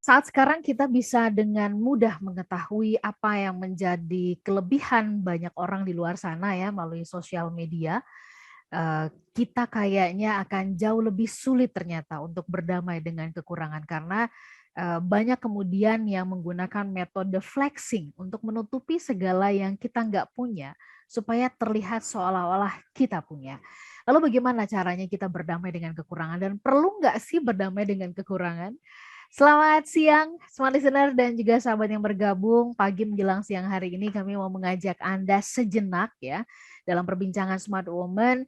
Saat sekarang kita bisa dengan mudah mengetahui apa yang menjadi kelebihan banyak orang di luar sana ya melalui sosial media. Kita kayaknya akan jauh lebih sulit ternyata untuk berdamai dengan kekurangan karena banyak kemudian yang menggunakan metode flexing untuk menutupi segala yang kita nggak punya supaya terlihat seolah-olah kita punya. Lalu bagaimana caranya kita berdamai dengan kekurangan dan perlu nggak sih berdamai dengan kekurangan? Selamat siang, smart listener dan juga sahabat yang bergabung pagi menjelang siang hari ini kami mau mengajak Anda sejenak ya dalam perbincangan Smart Woman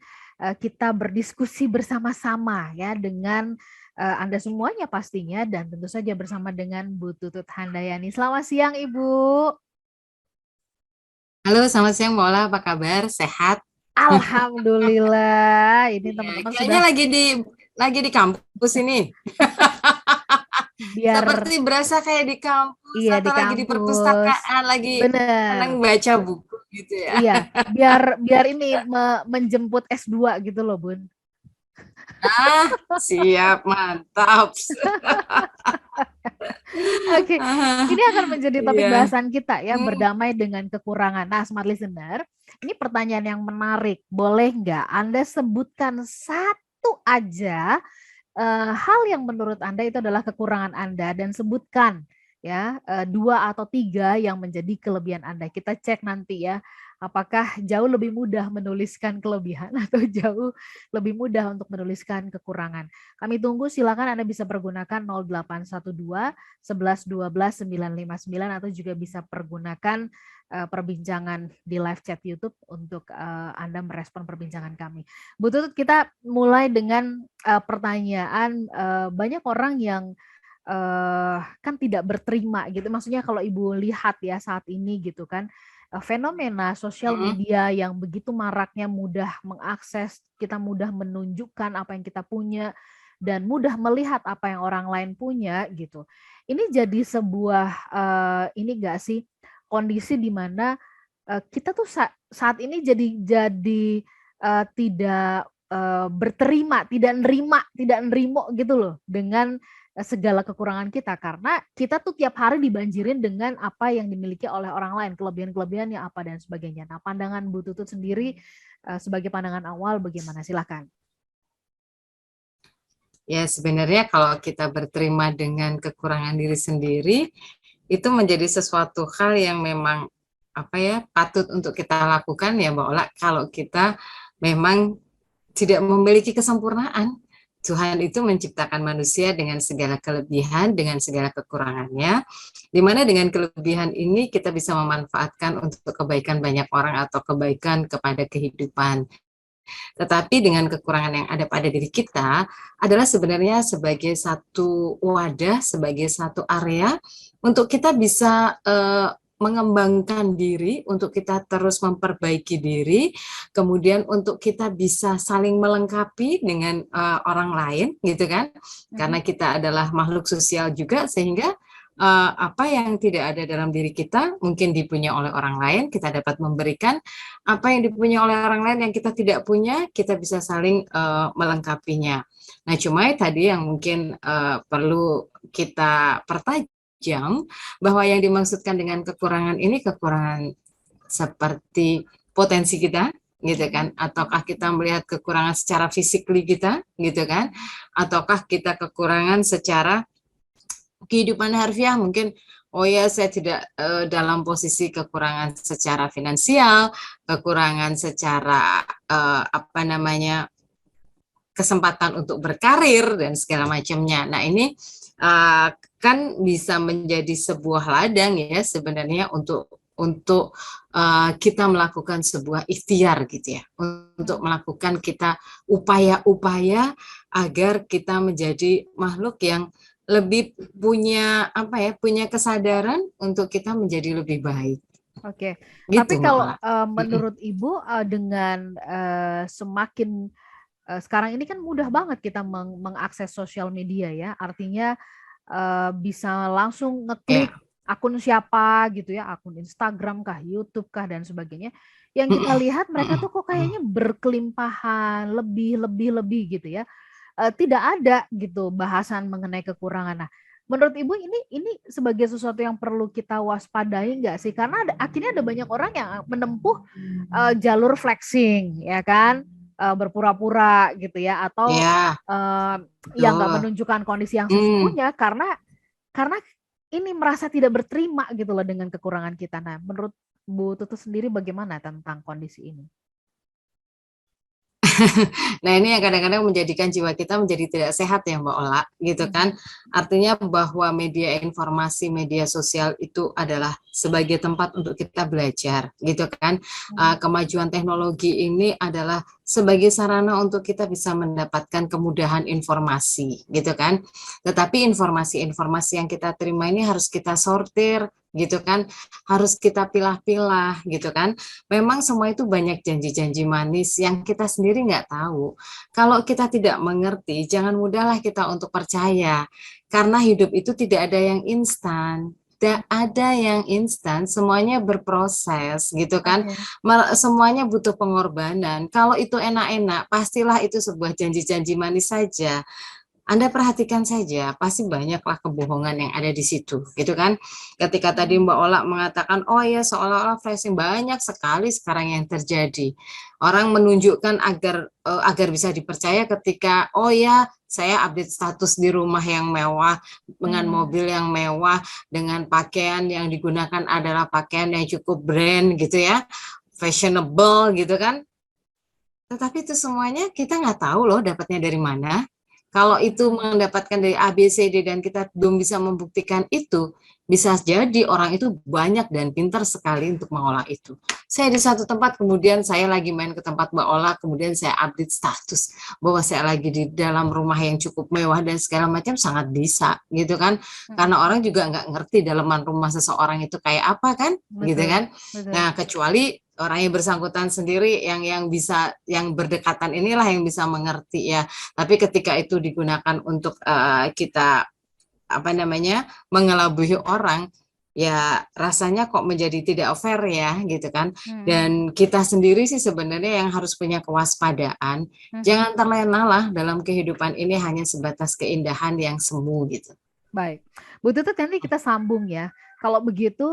kita berdiskusi bersama-sama ya dengan Anda semuanya pastinya dan tentu saja bersama dengan Bu Tutut Handayani. Selamat siang Ibu. Halo, selamat siang Mbak Ola, apa kabar? Sehat? Alhamdulillah, ini Iya, teman-teman kayaknya sudah lagi di kampus ini. biar Seperti berasa kayak di kampus iya di atau lagi di kampus. perpustakaan, lagi Bener. senang baca buku gitu ya. Iya, biar biar ini menjemput S2 gitu loh, Bun. Ah, siap, mantap. Oke, Ah, ini akan menjadi topik iya. bahasan kita ya, Hmm, berdamai dengan kekurangan. Nah, smart listener, ini pertanyaan yang menarik. Boleh nggak Anda sebutkan satu aja hal yang menurut Anda itu adalah kekurangan Anda dan sebutkan ya dua atau tiga yang menjadi kelebihan Anda. Kita cek nanti ya, apakah jauh lebih mudah menuliskan kelebihan atau jauh lebih mudah untuk menuliskan kekurangan. Kami tunggu, silakan Anda bisa pergunakan 0812 11 12 959 atau juga bisa pergunakan perbincangan di live chat YouTube untuk Anda merespon perbincangan kami. Bu Tutut, kita mulai dengan pertanyaan banyak orang yang kan tidak berterima gitu. Maksudnya kalau Ibu lihat ya saat ini gitu kan fenomena sosial hmm. media yang begitu maraknya mudah mengakses, kita mudah menunjukkan apa yang kita punya dan mudah melihat apa yang orang lain punya gitu. Ini jadi sebuah ini enggak sih kondisi di mana kita tuh saat ini jadi tidak berterima, tidak nerimo gitu loh dengan segala kekurangan kita karena kita tuh tiap hari dibanjirin dengan apa yang dimiliki oleh orang lain, kelebihan-kelebihannya apa dan sebagainya. Nah, pandangan Bu Tutut sendiri sebagai pandangan awal bagaimana? Silakan. Ya, sebenarnya kalau kita berterima dengan kekurangan diri sendiri, itu menjadi sesuatu hal yang memang apa ya patut untuk kita lakukan ya Mbak Ola kalau kita memang tidak memiliki kesempurnaan. Tuhan itu menciptakan manusia dengan segala kelebihan, dengan segala kekurangannya, di mana dengan kelebihan ini kita bisa memanfaatkan untuk kebaikan banyak orang atau kebaikan kepada kehidupan. Tetapi dengan kekurangan yang ada pada diri kita adalah sebenarnya sebagai satu wadah, sebagai satu area untuk kita bisa mengembangkan diri, untuk kita terus memperbaiki diri, kemudian untuk kita bisa saling melengkapi dengan orang lain, gitu kan? Karena Mhm. kita adalah makhluk sosial juga, sehingga apa yang tidak ada dalam diri kita mungkin dipunya oleh orang lain, kita dapat memberikan apa yang dipunya oleh orang lain yang kita tidak punya, kita bisa saling melengkapinya. Nah, cuma tadi yang mungkin perlu kita pertajam bahwa yang dimaksudkan dengan kekurangan ini kekurangan seperti potensi kita, gitu Mhm. kan? Ataukah kita melihat kekurangan secara fisik kita, gitu kan? Ataukah kita kekurangan secara kehidupan harfiah mungkin, oh ya saya tidak dalam posisi kekurangan secara finansial, kekurangan secara apa namanya kesempatan untuk berkarir dan segala macamnya. Nah ini kan bisa menjadi sebuah ladang ya sebenarnya untuk kita melakukan sebuah ikhtiar gitu ya, untuk Mhm. melakukan kita upaya-upaya agar kita menjadi makhluk yang lebih punya apa ya, punya kesadaran untuk kita menjadi lebih baik. Oke, Gitu tapi Mbak kalau Ola. Mm-mm. menurut Ibu dengan semakin sekarang ini kan mudah banget kita mengakses sosial media ya, artinya bisa langsung ngeklik Ya. akun siapa gitu ya, akun Instagram kah, YouTube kah dan sebagainya. Yang kita Mm-mm. lihat mereka Mm-mm. tuh kok Mm-mm. kayaknya berkelimpahan, lebih lebih lebih gitu ya. Tidak ada gitu bahasan mengenai kekurangan. Nah, menurut Ibu ini sebagai sesuatu yang perlu kita waspadai nggak sih? Karena akhirnya ada banyak orang yang menempuh jalur flexing, ya kan, berpura-pura gitu ya, atau Ya, yang nggak betul. menunjukkan kondisi yang Hmm. sesungguhnya karena ini merasa tidak berterima gitu loh dengan kekurangan kita. Nah, menurut Bu Tutu sendiri bagaimana tentang kondisi ini? Nah, ini yang kadang-kadang menjadikan jiwa kita menjadi tidak sehat ya Mbak Ola, gitu kan. Mhm. Artinya bahwa media informasi, media sosial itu adalah sebagai tempat untuk kita belajar, gitu kan. Mhm. Kemajuan teknologi ini adalah sebagai sarana untuk kita bisa mendapatkan kemudahan informasi, gitu kan. Tetapi informasi-informasi yang kita terima ini harus kita sortir, gitu kan, harus kita pilah-pilah, gitu kan. Memang semua itu banyak janji-janji manis yang kita sendiri nggak tahu. Kalau kita tidak mengerti, jangan mudahlah kita untuk percaya. Karena hidup itu tidak ada yang instan. Tidak ada yang instan, semuanya berproses gitu kan. Oke. Semuanya butuh pengorbanan. Kalau itu enak-enak, pastilah itu sebuah janji-janji manis saja. Anda perhatikan saja, pasti banyaklah kebohongan yang ada di situ, gitu kan? Ketika tadi Mhm. Mbak Ola mengatakan, oh ya seolah-olah flashing banyak sekali sekarang yang terjadi. Orang menunjukkan agar bisa dipercaya ketika, oh ya saya update status di rumah yang mewah, dengan Mhm. mobil yang mewah, dengan pakaian yang digunakan adalah pakaian yang cukup brand gitu ya, fashionable gitu kan? Tetapi itu semuanya kita nggak tahu loh dapatnya dari mana. Kalau itu mendapatkan dari A, B, C, D, dan kita belum bisa membuktikan itu, bisa jadi orang itu banyak dan pintar sekali untuk mengolah itu. Saya di satu tempat, kemudian saya lagi main ke tempat Mbak Ola, kemudian saya update status bahwa saya lagi di dalam rumah yang cukup mewah dan segala macam, sangat bisa gitu kan. Karena Mhm. orang juga nggak ngerti dalaman rumah seseorang itu kayak apa kan, gitu Betul, kan. betul. Nah, kecuali orang yang bersangkutan sendiri yang bisa yang berdekatan inilah yang bisa mengerti ya. Tapi ketika itu digunakan untuk kita apa namanya mengelabui orang, ya rasanya kok menjadi tidak fair ya gitu kan. Mhm. Dan kita sendiri sih sebenarnya yang harus punya kewaspadaan. Mhm. Jangan terlena lah dalam kehidupan ini hanya sebatas keindahan yang semu gitu. Baik, Bu Tutut, nanti kita sambung ya. Kalau begitu,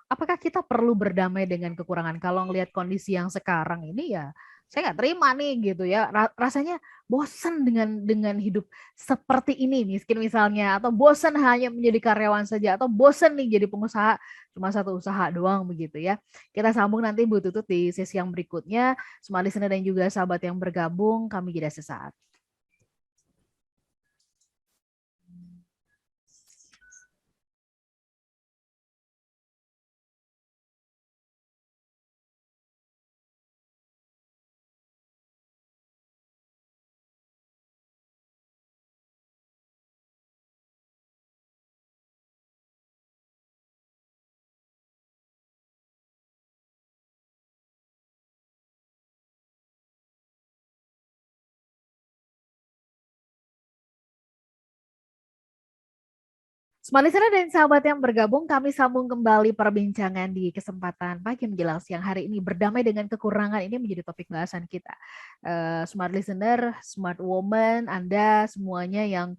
apakah kita perlu berdamai dengan kekurangan? Kalau ngelihat kondisi yang sekarang ini ya, saya nggak terima nih gitu ya. Rasanya bosan dengan hidup seperti ini, miskin misalnya, atau bosan hanya menjadi karyawan saja, atau bosan nih jadi pengusaha cuma satu usaha doang begitu ya. Kita sambung nanti Bu Tutut di sesi yang berikutnya. Semua listener dan juga sahabat yang bergabung, kami jeda sesaat. Semua listener dan sahabat yang bergabung, kami sambung kembali perbincangan di kesempatan pagi menjelang siang hari ini. Berdamai dengan kekurangan ini menjadi topik bahasan kita. Smart listener, smart woman, Anda semuanya yang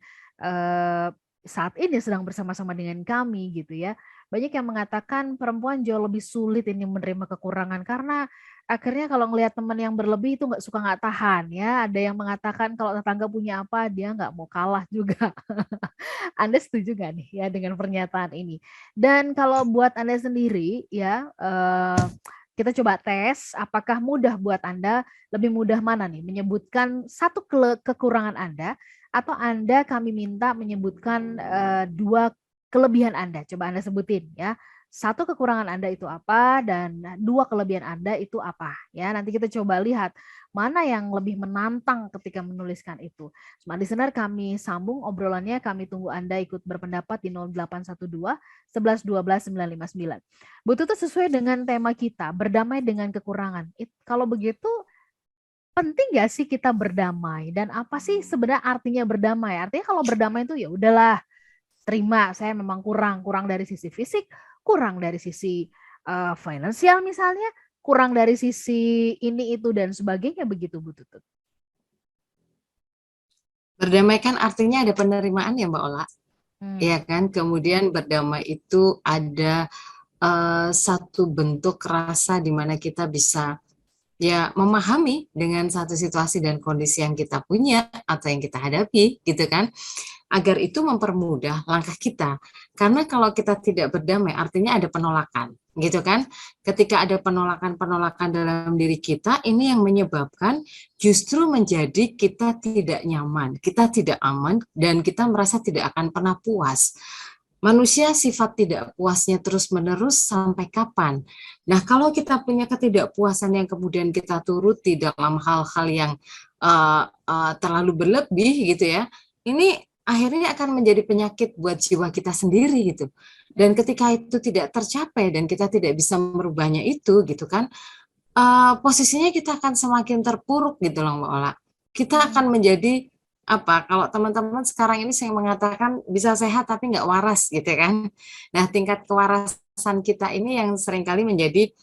saat ini sedang bersama-sama dengan kami gitu ya. Banyak yang mengatakan perempuan jauh lebih sulit ini menerima kekurangan karena akhirnya kalau ngelihat teman yang berlebih itu nggak tahan ya. Ada yang mengatakan kalau tetangga punya apa dia nggak mau kalah juga. Anda setuju nggak nih ya dengan pernyataan ini? Dan kalau buat Anda sendiri ya, kita coba tes apakah mudah buat Anda, lebih mudah mana nih menyebutkan satu kekurangan Anda atau Anda kami minta menyebutkan dua kelebihan Anda. Coba Anda sebutin ya. Satu kekurangan Anda itu apa dan dua kelebihan Anda itu apa ya. Nanti kita coba lihat mana yang lebih menantang ketika menuliskan itu. Smart Listener, kami sambung obrolannya, kami tunggu Anda ikut berpendapat di 0812 11 12 959. Bu Tutut, sesuai dengan tema kita, berdamai dengan kekurangan. Kalau begitu, penting nggak sih kita berdamai? Dan apa sih sebenarnya artinya berdamai? Artinya kalau berdamai itu ya udahlah, terima saya memang kurang dari sisi fisik, kurang dari sisi finansial misalnya, kurang dari sisi ini itu dan sebagainya begitu Bu Tutut. Berdamaikan artinya ada penerimaan ya Mbak Ola. Hmm. ya kan? Kemudian berdamai itu ada satu bentuk rasa di mana kita bisa ya memahami dengan satu situasi dan kondisi yang kita punya atau yang kita hadapi gitu kan, agar itu mempermudah langkah kita. Karena kalau kita tidak berdamai artinya ada penolakan gitu kan. Ketika ada penolakan-penolakan dalam diri kita, ini yang menyebabkan justru menjadi kita tidak nyaman, kita tidak aman, dan kita merasa tidak akan pernah puas. Manusia sifat tidak puasnya terus-menerus sampai kapan? Nah, kalau kita punya ketidakpuasan yang kemudian kita turuti dalam hal-hal yang terlalu berlebih gitu ya, ini akhirnya akan menjadi penyakit buat jiwa kita sendiri gitu. Dan ketika itu tidak tercapai dan kita tidak bisa merubahnya itu gitu kan, posisinya kita akan semakin terpuruk gitu loh Mbak Ola. Kita akan menjadi apa, kalau teman-teman sekarang ini saya mengatakan bisa sehat tapi nggak waras gitu kan. Nah, tingkat kewarasan kita ini yang seringkali menjadi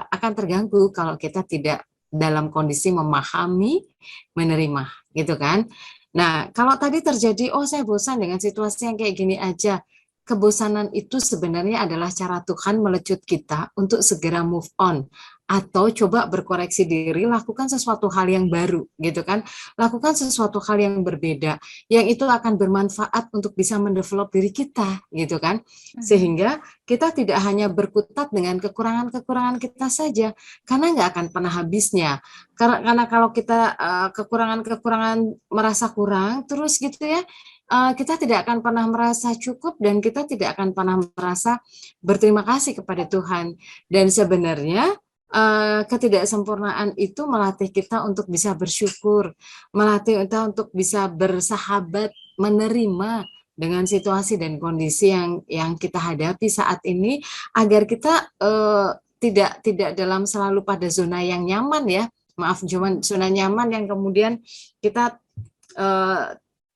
akan terganggu kalau kita tidak dalam kondisi memahami, menerima gitu kan. Nah, kalau tadi terjadi, oh saya bosan dengan situasi yang kayak gini aja. Kebosanan itu sebenarnya adalah cara Tuhan melecut kita untuk segera move on atau coba berkoreksi diri, lakukan sesuatu hal yang baru gitu kan, lakukan sesuatu hal yang berbeda yang itu akan bermanfaat untuk bisa mendevelop diri kita gitu kan, sehingga kita tidak hanya berkutat dengan kekurangan-kekurangan kita saja karena nggak akan pernah habisnya. Karena kalau kita kekurangan-kekurangan merasa kurang terus gitu ya, kita tidak akan pernah merasa cukup dan kita tidak akan pernah merasa berterima kasih kepada Tuhan. Dan sebenarnya ketidaksempurnaan itu melatih kita untuk bisa bersyukur, melatih kita untuk bisa bersahabat, menerima dengan situasi dan kondisi yang kita hadapi saat ini, agar kita tidak dalam selalu pada zona yang nyaman ya, maaf, cuman zona nyaman yang kemudian kita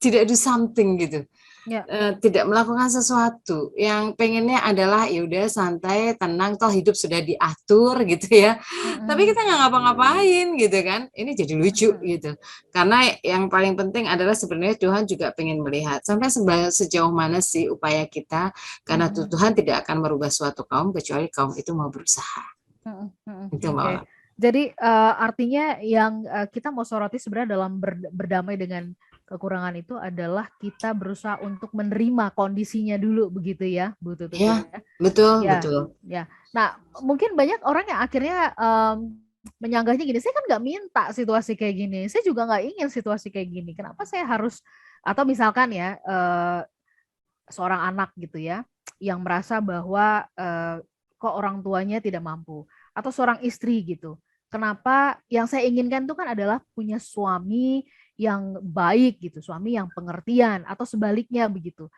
tidak do something gitu. Ya. Tidak melakukan sesuatu yang pengennya adalah ya udah santai tenang toh hidup sudah diatur gitu ya, tapi kita nggak ngapa-ngapain gitu kan, ini jadi lucu gitu. Karena yang paling penting adalah sebenarnya Tuhan juga pengen melihat sampai sejauh mana sih upaya kita, karena Tuhan tidak akan merubah suatu kaum kecuali kaum itu mau berusaha. Itu Oke. Mbak. Jadi artinya yang kita mau soroti sebenarnya dalam berdamai dengan kekurangan itu adalah kita berusaha untuk menerima kondisinya dulu begitu ya, Bu Tutut Ya, ya. betul, Ya, betul. ya. Nah, mungkin banyak orang yang akhirnya menyanggahnya gini, saya kan nggak minta situasi kayak gini, saya juga nggak ingin situasi kayak gini. Kenapa saya harus, atau misalkan ya seorang anak gitu ya, yang merasa bahwa kok orang tuanya tidak mampu, atau seorang istri gitu. Kenapa yang saya inginkan itu kan adalah punya suami yang baik gitu, suami yang pengertian, atau sebaliknya begitu.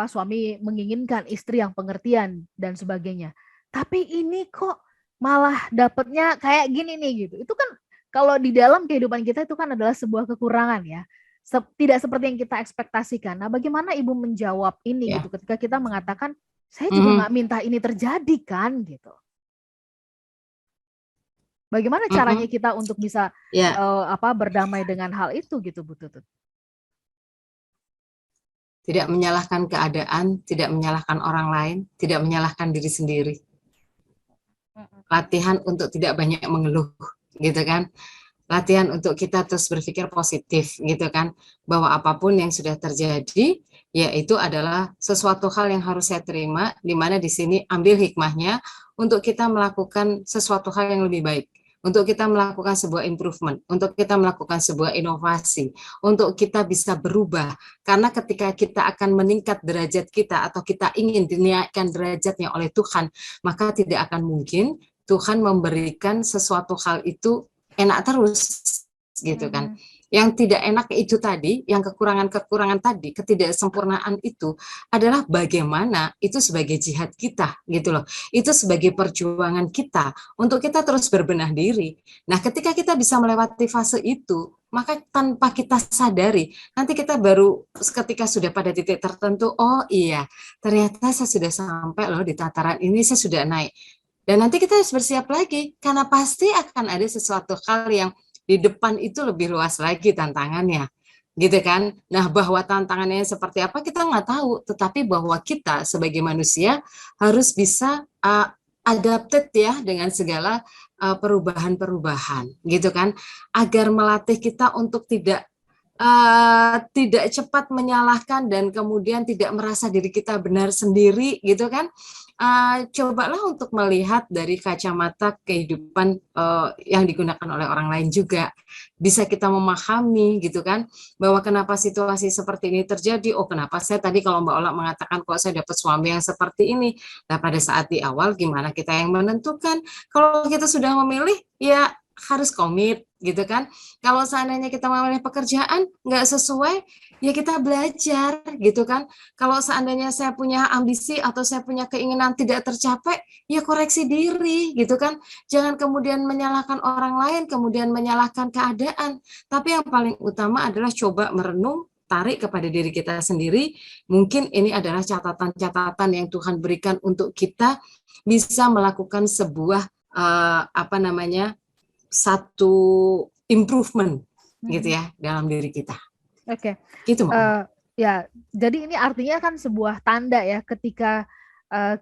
Suami menginginkan istri yang pengertian dan sebagainya. Tapi ini kok malah dapatnya kayak gini nih gitu. Itu kan kalau di dalam kehidupan kita itu kan adalah sebuah kekurangan ya. Tidak seperti yang kita ekspektasikan. Nah, bagaimana Ibu menjawab ini gitu ketika kita mengatakan saya juga nggak minta ini terjadi kan gitu. Bagaimana caranya kita untuk bisa berdamai dengan hal itu gitu, Bu Tutut? Tidak menyalahkan keadaan, tidak menyalahkan orang lain, tidak menyalahkan diri sendiri. Latihan untuk tidak banyak mengeluh, gitu kan? Latihan untuk kita terus berpikir positif, gitu kan? Bahwa apapun yang sudah terjadi, ya itu adalah sesuatu hal yang harus saya terima, di mana di sini ambil hikmahnya untuk kita melakukan sesuatu hal yang lebih baik, untuk kita melakukan sebuah improvement, untuk kita melakukan sebuah inovasi, untuk kita bisa berubah. Karena ketika kita akan meningkat derajat kita atau kita ingin dinaikkan derajatnya oleh Tuhan, maka tidak akan mungkin Tuhan memberikan sesuatu hal itu enak terus gitu kan. Yang tidak enak itu tadi, yang kekurangan-kekurangan tadi, ketidaksempurnaan itu adalah bagaimana itu sebagai jihad kita gitu loh. Itu sebagai perjuangan kita untuk kita terus berbenah diri. Nah, ketika kita bisa melewati fase itu, maka tanpa kita sadari, nanti kita baru ketika sudah pada titik tertentu, oh iya, ternyata saya sudah sampai loh di tataran ini, saya sudah naik. Dan nanti kita harus bersiap lagi, karena pasti akan ada sesuatu hal yang di depan itu lebih luas lagi tantangannya. gitu kan. Nah, bahwa tantangannya seperti apa kita nggak tahu, tetapi bahwa kita sebagai manusia harus bisa adapted ya dengan segala perubahan-perubahan, gitu kan, agar melatih kita untuk tidak cepat menyalahkan dan kemudian tidak merasa diri kita benar sendiri, gitu kan. Cobalah untuk melihat dari kacamata kehidupan yang digunakan oleh orang lain juga. Bisa kita memahami gitu kan, bahwa kenapa situasi seperti ini terjadi. Oh, kenapa saya tadi kalau Mbak Ola mengatakan kok saya dapat suami yang seperti ini. Nah, pada saat di awal gimana kita yang menentukan. Kalau kita sudah memilih, ya harus komit gitu kan. Kalau seandainya kita memilih pekerjaan nggak sesuai, ya kita belajar gitu kan. Kalau seandainya saya punya ambisi atau saya punya keinginan tidak tercapai, ya koreksi diri gitu kan. Jangan kemudian menyalahkan orang lain, kemudian menyalahkan keadaan. Tapi yang paling utama adalah coba merenung, tarik kepada diri kita sendiri. Mungkin ini adalah catatan-catatan yang Tuhan berikan untuk kita bisa melakukan sebuah apa namanya, satu improvement gitu ya dalam diri kita. Oke. Gitu, Mbak. Ya, jadi ini artinya kan sebuah tanda ya ketika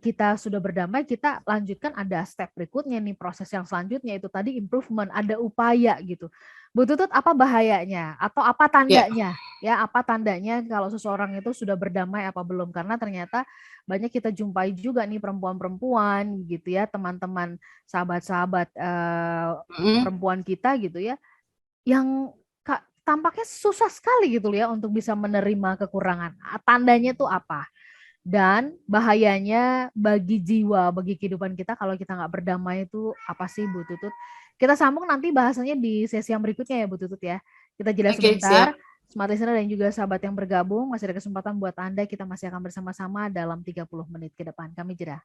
kita sudah berdamai, kita lanjutkan ada step berikutnya nih, proses yang selanjutnya itu tadi improvement, ada upaya gitu. Bu Tutut, apa bahayanya atau apa Ya, tandanya? Ya, apa tandanya kalau seseorang itu sudah berdamai apa belum? Karena ternyata banyak kita jumpai juga nih perempuan-perempuan gitu ya, teman-teman, sahabat-sahabat mm, perempuan kita gitu ya, yang tampaknya susah sekali gitu ya untuk bisa menerima kekurangan. Tandanya tuh apa? Dan bahayanya bagi jiwa, bagi kehidupan kita kalau kita nggak berdamai itu apa sih, Bu Tutut? Kita sambung nanti bahasanya di sesi yang berikutnya ya, Bu Tutut ya. Kita jeda oke, sebentar. siap. Smart Listener dan juga sahabat yang bergabung, masih ada kesempatan buat Anda, kita masih akan bersama-sama dalam 30 menit ke depan. Kami jeda.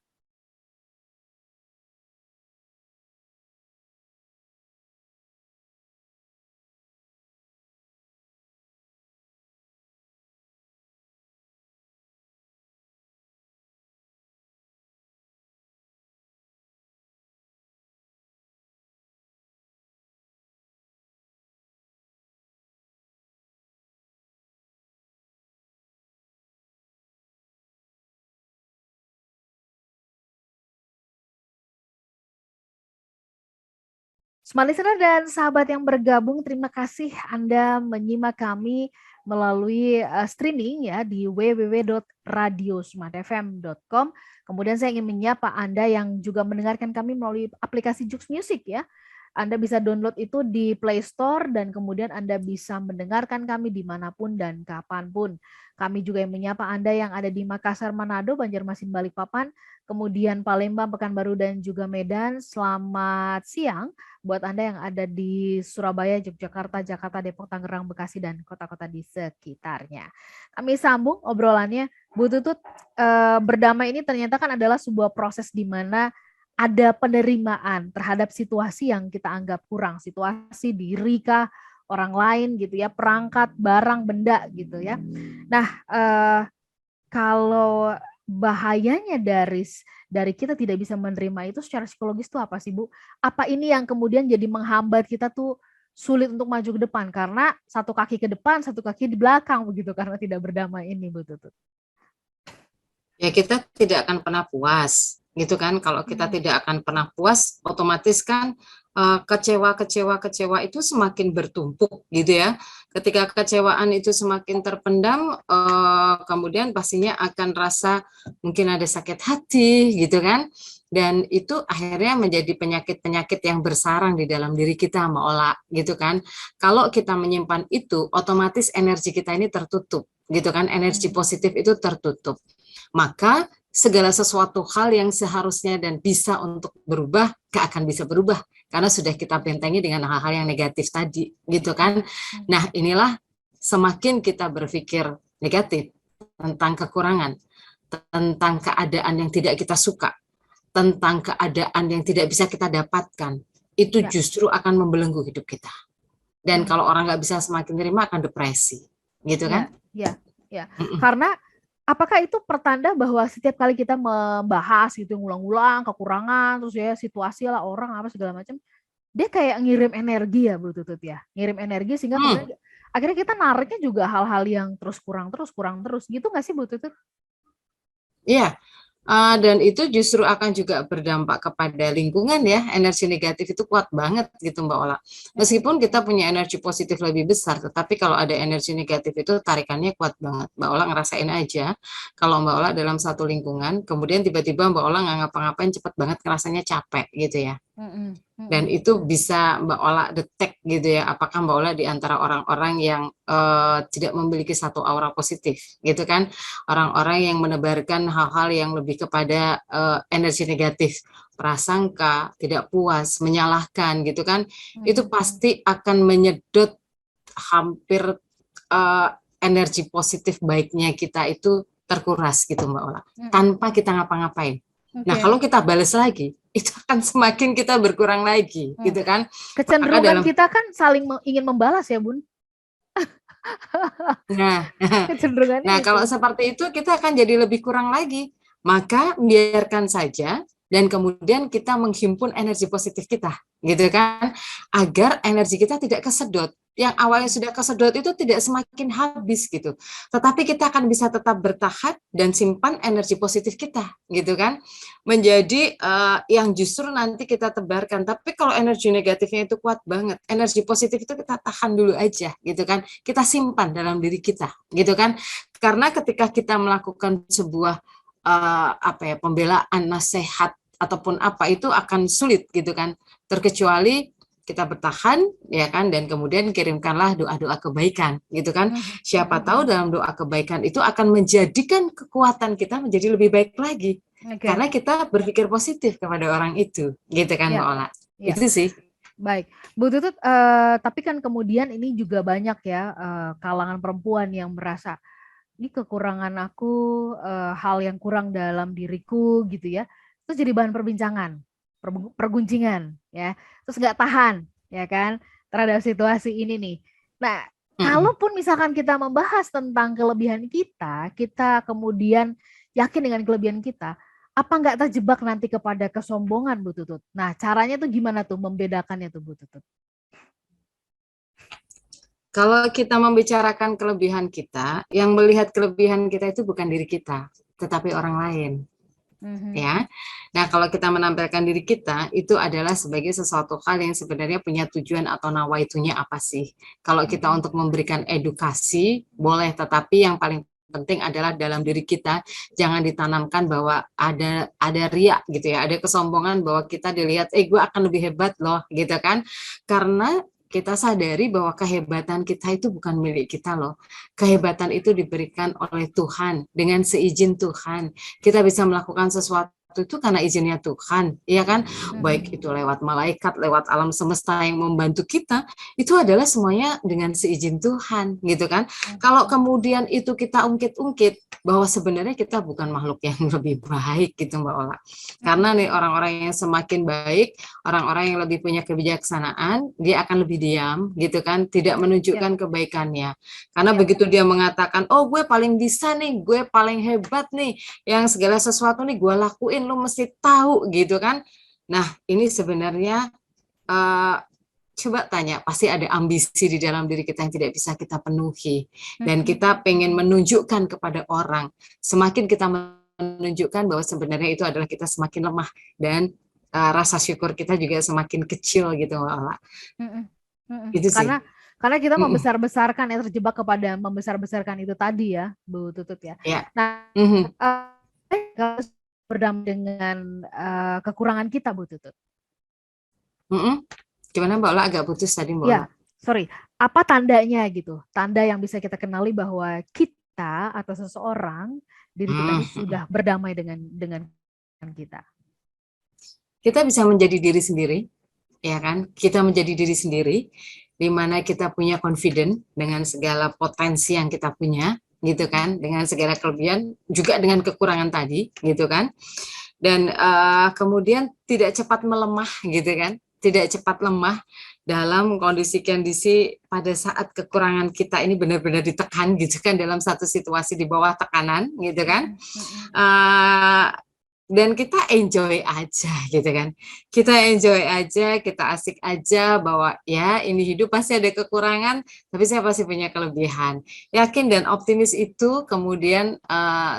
Smart Listener dan sahabat yang bergabung, terima kasih Anda menyimak kami melalui streaming ya di www.radiosmartfm.com. Kemudian saya ingin menyapa Anda yang juga mendengarkan kami melalui aplikasi Jux Music ya. Anda bisa download itu di Play Store dan kemudian Anda bisa mendengarkan kami dimanapun dan kapanpun. Kami juga yang menyapa Anda yang ada di Makassar, Manado, Banjarmasin, Balikpapan, kemudian Palembang, Pekanbaru, dan juga Medan. Selamat siang buat Anda yang ada di Surabaya, Yogyakarta, Jakarta, Depok, Tangerang, Bekasi, dan kota-kota di sekitarnya. Kami sambung obrolannya. Bu Tutut, berdamai ini ternyata kan adalah sebuah proses di mana ada penerimaan terhadap situasi yang kita anggap kurang, situasi diri kah, orang lain gitu ya, perangkat, barang, benda gitu ya. Nah, kalau bahayanya dari kita tidak bisa menerima itu secara psikologis tuh apa sih, Bu? Apa ini yang kemudian jadi menghambat kita tuh sulit untuk maju ke depan karena satu kaki ke depan, satu kaki di belakang begitu karena tidak berdamai ini, Bu Tutut. Ya kita tidak akan pernah puas, gitu kan. Kalau kita tidak akan pernah puas, otomatis kan kecewa itu semakin bertumpuk, gitu ya. Ketika kecewaan itu semakin terpendam, kemudian pastinya akan rasa mungkin ada sakit hati, gitu kan. Dan itu akhirnya menjadi penyakit-penyakit yang bersarang di dalam diri kita, Mbak Ola, gitu kan. Kalau kita menyimpan itu, otomatis energi kita ini tertutup, gitu kan. Energi positif itu tertutup. Maka segala sesuatu hal yang seharusnya dan bisa untuk berubah gak akan bisa berubah karena sudah kita bentengi dengan hal-hal yang negatif tadi, gitu kan. Nah, inilah semakin kita berpikir negatif tentang kekurangan, tentang keadaan yang tidak kita suka, tentang keadaan yang tidak bisa kita dapatkan, itu justru akan membelenggu hidup kita. Dan kalau orang nggak bisa semakin terima akan depresi, gitu kan? Ya. Karena apakah itu pertanda bahwa setiap kali kita membahas gitu, ngulang-ulang kekurangan, terus ya situasi lah orang apa segala macam, dia kayak ngirim energi ya, Bu Tutut ya, ngirim energi sehingga kemudian akhirnya kita nariknya juga hal-hal yang terus kurang terus gitu nggak sih Bu Tutut? Iya, dan itu justru akan juga berdampak kepada lingkungan ya, energi negatif itu kuat banget gitu Mbak Ola. Meskipun kita punya energi positif lebih besar, tetapi kalau ada energi negatif itu tarikannya kuat banget. Mbak Ola ngerasain aja, kalau Mbak Ola dalam satu lingkungan, kemudian tiba-tiba Mbak Ola nggak ngapa-ngapain cepet banget ngerasanya capek gitu ya. Mm-mm, Dan mm-mm. itu bisa Mbak Ola detect gitu ya, apakah Mbak Ola di antara orang-orang yang tidak memiliki satu aura positif gitu kan, orang-orang yang menebarkan hal-hal yang lebih kepada energi negatif, prasangka, tidak puas, menyalahkan gitu kan, itu Mm-mm, pasti akan menyedot hampir eh, energi positif baiknya kita itu terkuras gitu Mbak Ola, mm-mm. tanpa kita ngapa-ngapain. Nah, Oke. kalau kita balas lagi, itu akan semakin kita berkurang lagi, Mm. gitu kan? Maka Kecenderungan dalam, kita kan saling ingin membalas ya Bun. nah, Kecenderungannya nah itu. kalau seperti itu kita akan jadi lebih kurang lagi. Maka biarkan saja dan kemudian kita menghimpun energi positif kita, gitu kan? Agar energi kita tidak kesedot. Yang awalnya Mm-mm. sudah kesedot itu tidak semakin habis gitu. Tetapi kita akan bisa tetap bertahan dan simpan energi positif kita, gitu kan? Menjadi yang justru nanti kita tebarkan. Tapi kalau energi negatifnya itu kuat banget, energi positif itu kita tahan dulu aja, gitu kan? Kita simpan dalam diri kita, gitu kan? Karena ketika kita melakukan sebuah apa ya, pembelaan, nasihat ataupun apa itu akan sulit gitu kan, terkecuali kita bertahan ya kan, dan kemudian kirimkanlah doa-doa kebaikan gitu kan. Mhm, Siapa mhm. tahu dalam doa kebaikan itu akan menjadikan kekuatan kita menjadi lebih baik lagi Oke, karena kita berpikir positif kepada orang itu gitu kan ya, Mbak Ola. ya, Itu sih. baik. Bu Tutut, tapi kan kemudian ini juga banyak ya kalangan perempuan yang merasa ini kekurangan aku, hal yang kurang dalam diriku gitu ya. Terus jadi bahan perbincangan, perguncingan ya. Terus nggak tahan ya kan terhadap situasi ini nih. Nah, Mm-mm. kalaupun misalkan kita membahas tentang kelebihan kita, kita kemudian yakin dengan kelebihan kita, apa nggak terjebak nanti kepada kesombongan Bu Tutut? Nah, caranya tuh gimana tuh membedakannya tuh Bu Tutut? Kalau kita membicarakan kelebihan kita, yang melihat kelebihan kita itu bukan diri kita, tetapi orang lain. Mhm. Ya. Nah, kalau kita menampilkan diri kita itu adalah sebagai sesuatu hal yang sebenarnya punya tujuan atau nawaitunya apa sih? Kalau kita Mhm. untuk memberikan edukasi boleh, tetapi yang paling penting adalah dalam diri kita jangan ditanamkan bahwa ada riak gitu ya, ada kesombongan bahwa kita dilihat gue akan lebih hebat loh gitu kan. Karena kita sadari bahwa kehebatan kita itu bukan milik kita loh. Kehebatan itu diberikan oleh Tuhan dengan seizin Tuhan. Kita bisa melakukan sesuatu itu karena izinnya Tuhan, ya kan? Baik Mhm. itu lewat malaikat, lewat alam semesta yang membantu kita, itu adalah semuanya dengan seizin Tuhan, gitu kan? Kalau Mhm. kemudian itu kita ungkit-ungkit bahwa sebenarnya kita bukan makhluk yang lebih baik, gitu Mbak Ola. Karena nih Mhm. orang-orang yang semakin baik, orang-orang yang lebih punya kebijaksanaan, dia akan lebih diam, gitu kan? Tidak Ya, menunjukkan kebaikannya. Karena ya. begitu dia mengatakan, oh gue paling bisa nih, gue paling hebat nih, yang segala sesuatu nih gue lakuin, lu mesti tahu gitu kan. Nah, ini sebenarnya uh, coba tanya, pasti ada ambisi di dalam diri kita yang tidak bisa kita penuhi. Dan Mhm. kita pengen menunjukkan kepada orang. Semakin kita menunjukkan bahwa sebenarnya itu adalah kita semakin lemah. Dan rasa syukur kita juga semakin kecil gitu, Mbak Ola. Mhm. Mhm. Itu sih. Karena kita Mm -mm. membesar-besarkan ya terjebak kepada membesar-besarkan itu tadi ya, Bu Tutut ya. Ya. Nah, Mm -hmm. kalau berdamai dengan kekurangan kita, Bu Tutut. Mm -mm. Gimana Mbak Ola, agak putus tadi Mbak Ola. Ya, sorry. Apa tandanya gitu? Tanda yang bisa kita kenali bahwa kita atau seseorang diri kita ini Hmm. sudah berdamai dengan kita. Kita bisa menjadi diri sendiri, ya kan? Kita menjadi diri sendiri, di mana kita punya confident dengan segala potensi yang kita punya, gitu Mhm. kan? Dengan segala kelebihan, juga dengan kekurangan tadi, gitu kan? Dan kemudian tidak cepat melemah, gitu kan? Tidak cepat lemah dalam kondisi-kondisi pada saat kekurangan kita ini benar-benar ditekan, gitu kan? Dalam satu situasi di bawah tekanan, gitu kan? Mhm. Mhm. Uh, dan kita enjoy aja gitu kan. Kita enjoy aja, kita asik aja bahwa ya ini hidup pasti ada kekurangan, tapi saya pasti punya kelebihan. Yakin dan optimis itu kemudian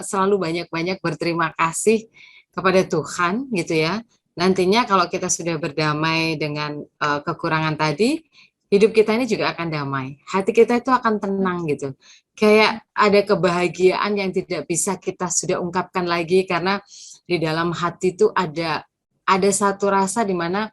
selalu banyak-banyak berterima kasih kepada Tuhan gitu ya. Nantinya kalau kita sudah berdamai dengan kekurangan tadi, hidup kita ini juga akan damai. Hati kita itu akan tenang gitu. Kayak ada kebahagiaan yang tidak bisa kita sudah ungkapkan lagi karena di dalam hati itu ada satu rasa di mana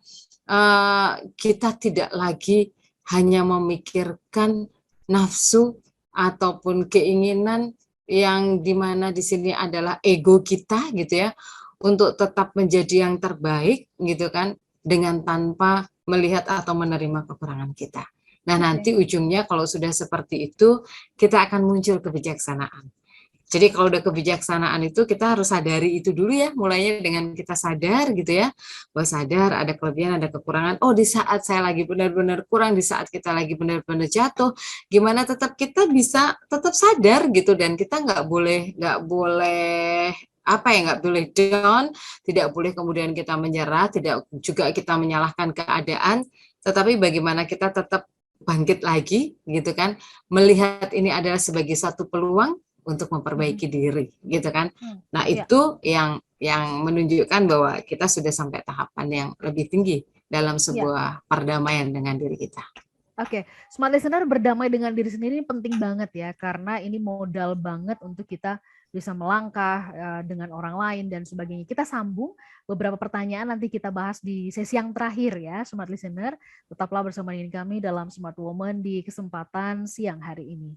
kita tidak lagi hanya memikirkan nafsu ataupun keinginan yang dimana di sini adalah ego kita gitu ya, untuk tetap menjadi yang terbaik gitu kan, dengan tanpa melihat atau menerima kekurangan kita. Nah, nanti ujungnya kalau sudah seperti itu, kita akan muncul kebijaksanaan. Jadi kalau udah kebijaksanaan itu kita harus sadari itu dulu ya, mulainya dengan kita sadar gitu ya, bahwa sadar ada kelebihan, ada kekurangan. Oh, di saat saya lagi benar-benar kurang, di saat kita lagi benar-benar jatuh, gimana tetap kita bisa tetap sadar gitu, dan kita nggak boleh apa ya, nggak boleh down, tidak boleh kemudian kita menyerah, tidak juga kita menyalahkan keadaan, tetapi bagaimana kita tetap bangkit lagi gitu kan, melihat ini adalah sebagai satu peluang untuk memperbaiki diri gitu kan. Nah, itu yang menunjukkan bahwa kita sudah sampai tahapan yang lebih tinggi dalam sebuah perdamaian dengan diri kita. Oke, smart listener, berdamai dengan diri sendiri ini penting banget ya, karena ini modal banget untuk kita bisa melangkah dengan orang lain dan sebagainya. Kita sambung beberapa pertanyaan, nanti kita bahas di sesi yang terakhir ya, smart listener. Tetaplah bersama dengan kami dalam Smart Woman di kesempatan siang hari ini.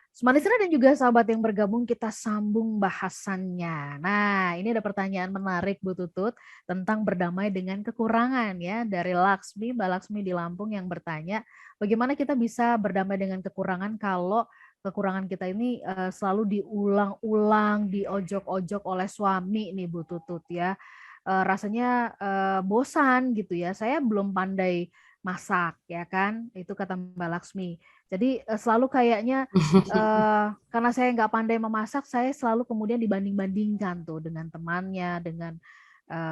Smart listener dan juga sahabat yang bergabung, kita sambung bahasannya. Nah, ini ada pertanyaan menarik Bu Tutut tentang berdamai dengan kekurangan ya, dari Laksmi, Mbak Laksmi di Lampung yang bertanya, bagaimana kita bisa berdamai dengan kekurangan kalau kekurangan kita ini selalu diulang-ulang, diojok-ojok oleh suami nih Bu Tutut ya. Rasanya bosan gitu ya. Saya belum pandai masak ya kan, itu kata Mbak Laksmi. Jadi selalu kayaknya karena saya nggak pandai memasak, saya selalu kemudian dibanding-bandingkan tuh dengan temannya, dengan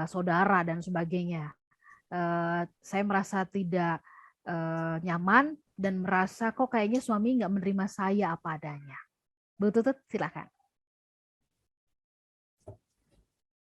saudara dan sebagainya. Saya merasa tidak nyaman dan merasa kok kayaknya suami nggak menerima saya apa adanya. Bu Tutut, silakan.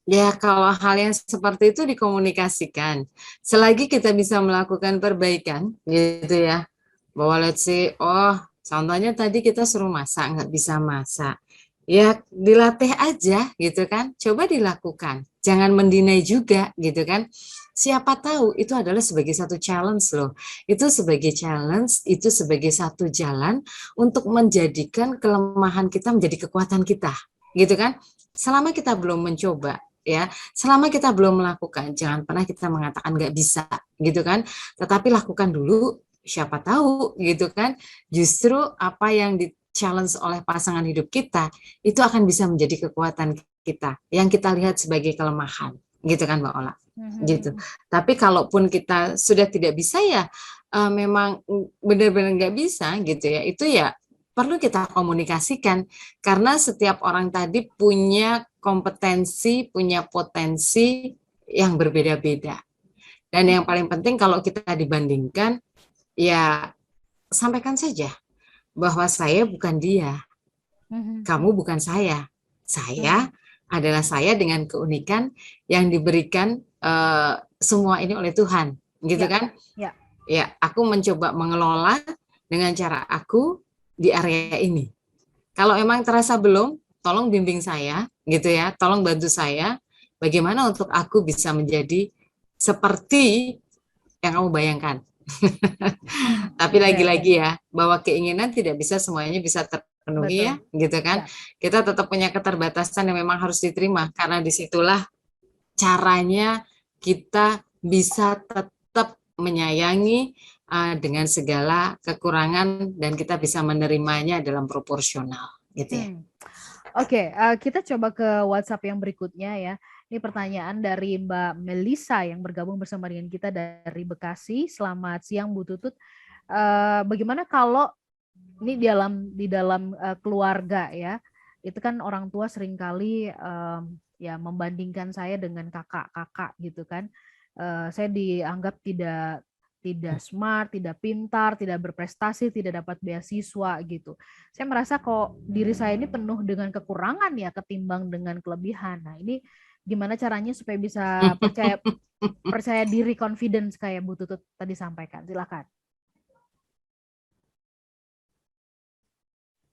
Ya, kalau hal yang seperti itu dikomunikasikan. Selagi kita bisa melakukan perbaikan, gitu ya. Bahwa let's say, oh, contohnya tadi kita suruh masak, nggak bisa masak. Ya, dilatih aja, gitu kan. Coba dilakukan. Jangan mendinai juga, gitu kan. Siapa tahu itu adalah sebagai satu challenge loh. Itu sebagai challenge, itu sebagai satu jalan untuk menjadikan kelemahan kita menjadi kekuatan kita, gitu kan. Selama kita belum mencoba, ya, selama kita belum melakukan, jangan pernah kita mengatakan nggak bisa, gitu kan. Tetapi lakukan dulu, siapa tahu, gitu kan. Justru apa yang di challenge oleh pasangan hidup kita itu akan bisa menjadi kekuatan kita, yang kita lihat sebagai kelemahan, gitu kan Mbak Ola. Gitu. Tapi kalaupun kita sudah tidak bisa ya, memang benar-benar nggak bisa, gitu ya. Itu ya perlu kita komunikasikan, karena setiap orang tadi punya kompetensi, punya potensi yang berbeda-beda. Dan yang paling penting kalau kita dibandingkan, ya sampaikan saja bahwa saya bukan dia, kamu bukan saya adalah saya dengan keunikan yang diberikan semua ini oleh Tuhan, gitu kan? Ya, aku mencoba mengelola dengan cara aku di area ini. Kalau emang terasa belum, tolong bimbing saya, gitu ya. Tolong bantu saya, bagaimana untuk aku bisa menjadi seperti yang kamu bayangkan. Tapi lagi-lagi ya, bahwa keinginan tidak bisa semuanya bisa terpenuhi ya, gitu kan. Kita tetap punya keterbatasan yang memang harus diterima, karena disitulah caranya kita bisa tetap menyayangi dengan segala kekurangan dan kita bisa menerimanya dalam proporsional gitu ya. Oke, kita coba ke WhatsApp yang berikutnya ya. Ini pertanyaan dari Mbak Melisa yang bergabung bersama dengan kita dari Bekasi. Selamat siang Bu Tutut. Bagaimana kalau ini di dalam keluarga ya, itu kan orang tua seringkali ya membandingkan saya dengan kakak-kakak gitu kan. Saya dianggap tidak smart, tidak pintar, tidak berprestasi, tidak dapat beasiswa gitu. Saya merasa kok diri saya ini penuh dengan kekurangan ya ketimbang dengan kelebihan. Nah, ini gimana caranya supaya bisa percaya diri, confidence kayak Bu Tutut tadi sampaikan. Silakan.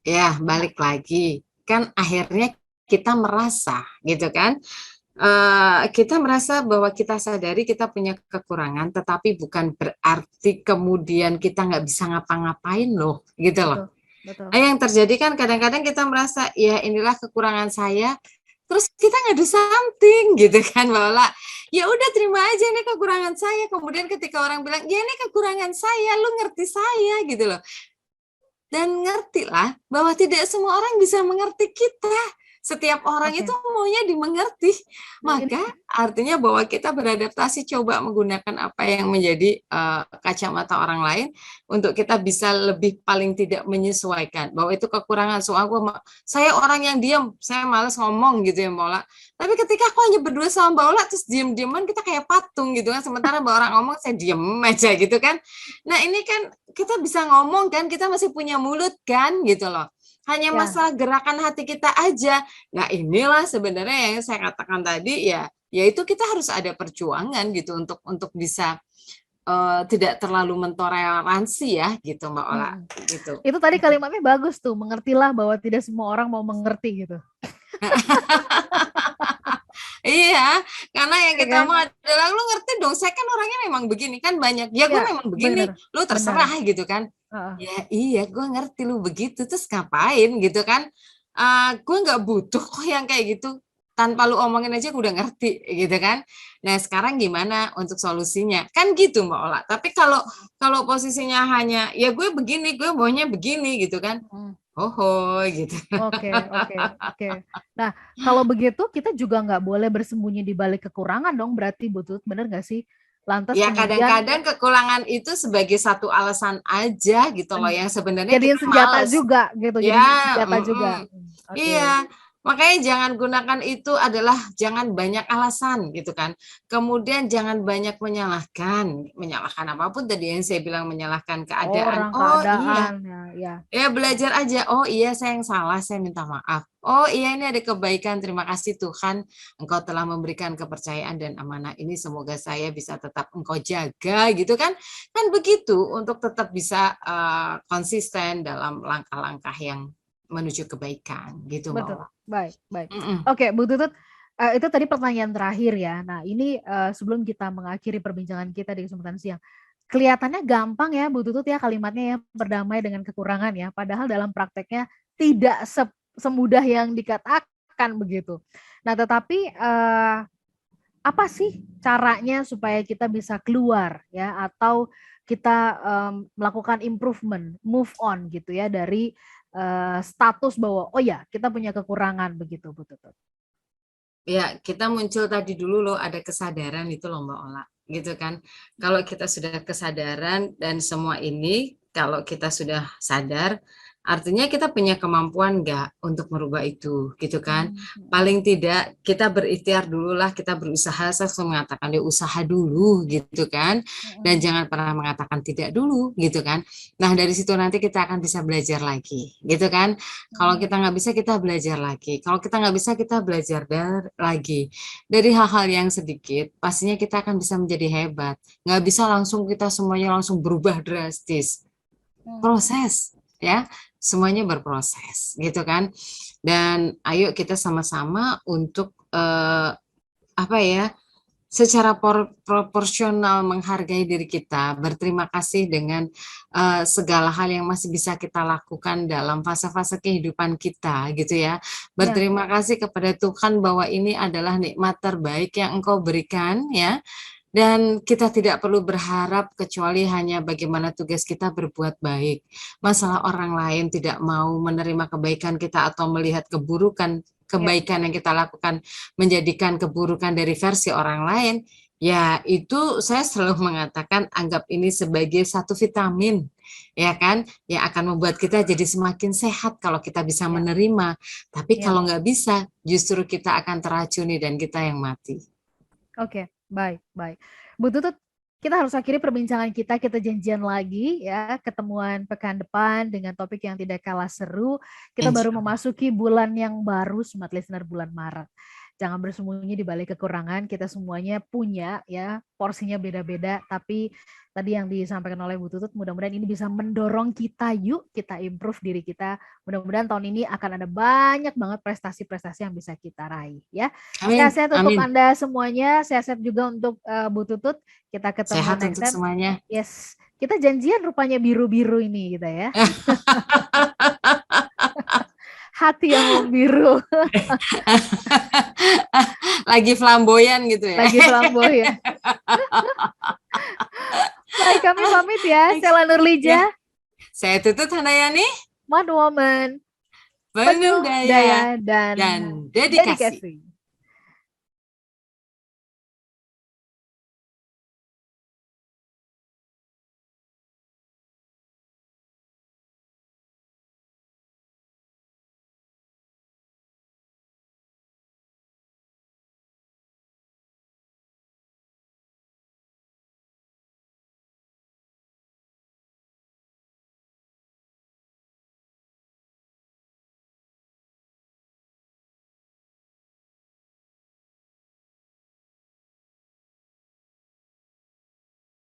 Ya, balik lagi. Kan akhirnya kita merasa gitu kan. Kita merasa bahwa kita sadari kita punya kekurangan, tetapi bukan berarti kemudian kita nggak bisa ngapa-ngapain loh, gitu loh. Betul. Nah, yang terjadi kan kadang-kadang kita merasa, ya inilah kekurangan saya, terus kita nggak do something gitu kan, bahwa ya udah terima aja ini kekurangan saya. Kemudian ketika orang bilang, ya ini kekurangan saya, lu ngerti saya gitu loh. Dan ngertilah bahwa tidak semua orang bisa mengerti kita. Setiap orang itu maunya dimengerti. Maka artinya bahwa kita beradaptasi, coba menggunakan apa yang menjadi kacamata orang lain untuk kita bisa lebih paling tidak menyesuaikan. Bahwa itu kekurangan. So, saya orang yang diam, saya malas ngomong gitu ya Mbak Ola. Tapi ketika aku hanya berdua sama Mbak Ola, terus diem-dieman kita kayak patung gitu kan. Sementara Mbak orang ngomong, saya diem aja gitu kan. Nah ini kan kita bisa ngomong kan, kita masih punya mulut kan gitu loh. Hanya masalah gerakan hati kita aja. Nah inilah sebenarnya yang saya katakan tadi ya, yaitu kita harus ada perjuangan gitu untuk bisa tidak terlalu mentoleransi ya gitu Mbak Ola. Gitu. Itu tadi kalimatnya bagus tuh, mengertilah bahwa tidak semua orang mau mengerti gitu. Iya, karena yang kita mau adalah lu ngerti dong, saya kan orangnya memang begini kan banyak. Ya gue memang begini, lu terserah gitu kan. Ya iya, gue ngerti lu begitu, terus ngapain gitu kan. Gue nggak butuh kok yang kayak gitu. Tanpa lu omongin aja gue udah ngerti gitu kan. Nah sekarang gimana untuk solusinya? Kan gitu Mbak Ola. Tapi kalau posisinya hanya ya gue begini, gue maunya begini gitu kan. Gitu. Oke. Nah, kalau begitu kita juga nggak boleh bersembunyi di balik kekurangan dong, berarti Bu Tutut, bener nggak sih? Lantas ya kemudian kadang-kadang kekurangan itu sebagai satu alasan aja gitu loh, yang sebenarnya jadiin kita senjata males. juga gitu, Ya, jadiin senjata juga. Iya. Makanya jangan gunakan itu adalah jangan banyak alasan gitu kan. Kemudian jangan banyak menyalahkan apapun tadi yang saya bilang, menyalahkan keadaan. Keadaan, iya. Ya belajar aja. Oh iya saya yang salah, saya minta maaf. Oh iya ini ada kebaikan, terima kasih Tuhan Engkau telah memberikan kepercayaan dan amanah ini, semoga saya bisa tetap Engkau jaga gitu kan. Kan begitu untuk tetap bisa konsisten dalam langkah-langkah yang menuju kebaikan gitu Mbak Ola. Baik. Oke, Bu Tutut, itu tadi pertanyaan terakhir ya. Nah, ini sebelum kita mengakhiri perbincangan kita di kesempatan siang. Kelihatannya gampang ya Bu Tutut ya kalimatnya ya, berdamai dengan kekurangan ya. Padahal dalam prakteknya tidak semudah yang dikatakan begitu. Nah, tetapi apa sih caranya supaya kita bisa keluar ya, atau kita melakukan improvement, move on gitu ya dari status bahwa oh ya kita punya kekurangan begitu Bu Tutut. Ya, kita muncul tadi dulu loh, ada kesadaran itu loh Mbak Ola, gitu kan. Kalau kita sudah kesadaran dan semua ini, kalau kita sudah sadar, artinya kita punya kemampuan nggak untuk merubah itu, gitu kan. Paling tidak kita berikhtiar dulu lah, kita berusaha, saya selalu mengatakan dia usaha dulu, gitu kan. Dan jangan pernah mengatakan tidak dulu, gitu kan. Nah dari situ nanti kita akan bisa belajar lagi, gitu kan. Kalau kita nggak bisa, kita belajar lagi. Kalau kita nggak bisa, kita belajar lagi. Dari hal-hal yang sedikit, pastinya kita akan bisa menjadi hebat. Nggak bisa langsung kita semuanya langsung berubah drastis. Proses, ya. Semuanya berproses, gitu kan. Dan ayo kita sama-sama untuk secara proporsional menghargai diri kita, berterima kasih dengan segala hal yang masih bisa kita lakukan dalam fase-fase kehidupan kita, gitu ya. Ya, Berterima kasih kepada Tuhan bahwa ini adalah nikmat terbaik yang Engkau berikan, ya. Dan kita tidak perlu berharap kecuali hanya bagaimana tugas kita berbuat baik. Masalah orang lain tidak mau menerima kebaikan kita atau melihat ya, kebaikan yang kita lakukan menjadikan keburukan dari versi orang lain, ya itu saya selalu mengatakan anggap ini sebagai satu vitamin, ya kan, yang akan membuat kita jadi semakin sehat kalau kita bisa ya, menerima. Tapi ya. kalau nggak bisa, justru kita akan teracuni dan kita yang mati. Oke, baik, baik. Bu Tutut, kita harus akhiri perbincangan kita. Kita janjian lagi ya, ketemuan pekan depan dengan topik yang tidak kalah seru. Kita baru Insya Allah. memasuki bulan yang baru, Smart Listener, bulan Maret. Jangan bersembunyi di balik kekurangan. Kita semuanya punya ya, porsinya beda-beda. Tapi tadi yang disampaikan oleh Bu Tutut, mudah-mudahan ini bisa mendorong kita, yuk kita improve diri kita. Mudah-mudahan tahun ini akan ada banyak banget prestasi-prestasi yang bisa kita raih ya. Amin, Sehat-sehat untuk amin. Anda semuanya, sehat-sehat juga untuk Bu Tutut. Kita ketemu Sehat next untuk time. semuanya. Yes, kita janjian rupanya biru-biru ini kita ya. Hati yang membiru. Lagi flamboyan gitu ya. Lagi flamboyan. Baik, kami pamit ya. Sela Nurlija. Ya. Saya Tutut Handayani. One Woman. Penuh daya dan dedikasi.